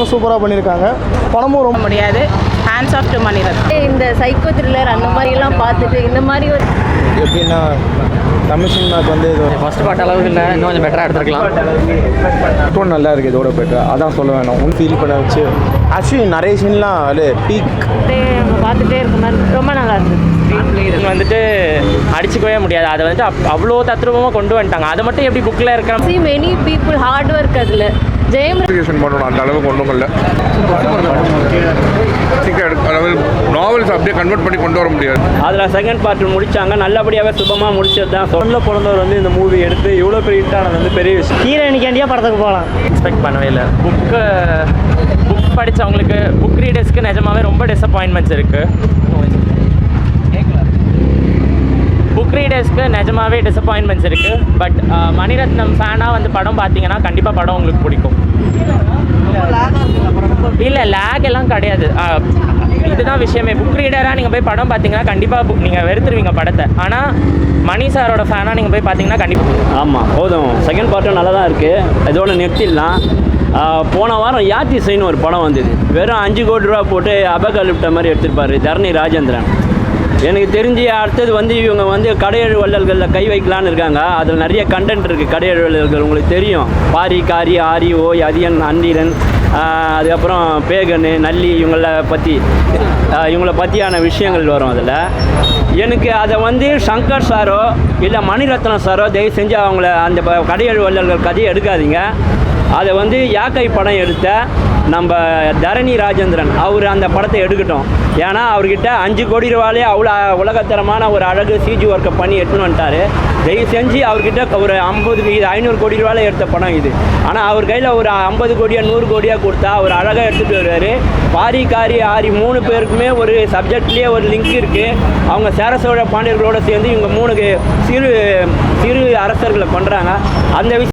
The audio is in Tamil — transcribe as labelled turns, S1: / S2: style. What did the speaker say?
S1: விஷயமும் சூப்பராக பண்ணியிருக்காங்க. படமும் ரொம்ப
S2: முடியாது. Hands of to Mani Ratnam.
S3: இந்த சைக்கோ த்ரில்லர் அந்த மாதிரிலாம் பார்த்துட்டு இந்த மாதிரி ஒரு
S1: எப்படின்னா தமிழ் சினிமாவுக்கு வந்து இது
S4: ஃபர்ஸ்ட் பார்ட் அளவுக்கு இல்லை, இன்னும் கொஞ்சம் பெட்டராக எடுத்துருக்கலாம்.
S1: டோன் நல்லா இருக்குது, இதோட பெட்டர் அதான் சொல்ல வேணும். ஃபீல் பண்ண வச்சு ஆக்சுவலி நிறைய சீன்லாம் அது பீக்
S3: பார்த்துட்டே இருக்க மாதிரி ரொம்ப நல்லா இருந்துச்சு.
S4: இது வந்துட்டு அடிச்சுக்கவே முடியாது. அதை வந்துட்டு அவ்வளோ தத்ரூபமாக கொண்டு வந்துட்டாங்க. அதை மட்டும் எப்படி புக்கில் இருக்கிற
S3: see many people hard work அதில் ஜெயம்
S5: பண்ணணும். அந்த அளவுக்கு ஒன்றும் இல்லை. நாவல்ஸ் அப்படியே கன்வெர்ட் பண்ணி கொண்டு வர முடியாது.
S4: அதில் செகண்ட் பார்ட் முடிச்சாங்க, நல்லபடியாகவே சுபமாக முடிச்சது தான்.
S1: சொல்ல பிறந்தவர் வந்து இந்த மூவி எடுத்து இவ்வளோ பெரிய ஹிட்டானது வந்து பெரிய விஷயம்.
S3: ஹீரோயினிக்காண்டியாக படத்துக்கு போகலாம்.
S4: எக்ஸ்பெக்ட் பண்ணவே இல்லை. புக் படித்தவங்களுக்கு, புக் ரீடர்ஸ்க்கு நிஜமாவே ரொம்ப டிசப்பாயின்மெண்ட்ஸ் இருக்குது. புக் ரீடர்ஸ்க்கு நிஜமாவே டிசப்பாயின்மெண்ட்ஸ் இருக்குது. பட் மணிரத்னம் ஃபேனாக வந்து படம் பார்த்தீங்கன்னா கண்டிப்பாக படம் உங்களுக்கு பிடிக்கும். இல்லை லேக் எல்லாம் கிடையாது. இதுதான் விஷயமே. புக் ரீடராக நீங்கள் போய் படம் பார்த்தீங்கன்னா கண்டிப்பாக நீங்கள் வெறுத்துருவீங்க படத்தை. ஆனால் மணி சாரோட ஃபேனாக நீங்கள் போய் பார்த்தீங்கன்னா கண்டிப்பாக
S6: ஆமாம் போதும். செகண்ட் பார்ட்டும் நல்லா தான் இருக்குது, இதோட நிறுத்திடலாம். போன வாரம் யாத்திசைன்னு ஒரு படம் வந்தது, வெறும் 5 கோடி ரூபா போட்டு அபகலிப்ட மாதிரி எடுத்திருப்பார் தரணி ராஜேந்திரன். எனக்கு தெரிஞ்சு அடுத்தது வந்து இவங்க வந்து கடையெழு வள்ளல்களில் கை வைக்கலான்னு இருக்காங்க. அதில் நிறைய கண்டென்ட் இருக்குது. கடையெழு வள்ளல்கள் உங்களுக்கு தெரியும், பாரி, காரி, ஆரி, ஓய், அதியன், அந்தீரன், அதுக்கப்புறம் பேகனு, நல்லி, இவங்களை பற்றியான விஷயங்கள் வரும் அதில். எனக்கு அதை வந்து சங்கர் சாரோ இல்லை மணிரத்னம் சாரோ தயவு செஞ்சு அவங்கள அந்த கடையெழு வள்ளல்கள் கதையை எடுக்காதீங்க. அதை வந்து யாக்கை படம் எடுத்த நம்ம தரணி ராஜேந்திரன் அவர் அந்த படத்தை எடுக்கட்டும். ஏன்னா அவர்கிட்ட 5 கோடி ரூபாலே அவ்வளோ உலகத்தரமான ஒரு அழகு சிஜி ஒர்க்கை பண்ணி எடுத்துன்னு வந்துட்டார். தயவு செஞ்சு அவர்கிட்ட ஒரு 500 கோடி ரூபாயில் எடுத்த படம் இது. ஆனால் அவர் கையில் ஒரு 50 கோடியா 100 கோடியா கொடுத்தா அவர் அழகாக எடுத்துகிட்டு வருவார். பாரி, காரி, ஆரி 3 பேருக்குமே ஒரு சப்ஜெக்ட்லேயே ஒரு லிங்க் இருக்குது. அவங்க சேர சோழ பாண்டியர்களோடு சேர்ந்து இவங்க 3 சிறு அரசர்களை பண்ணுறாங்க. அந்த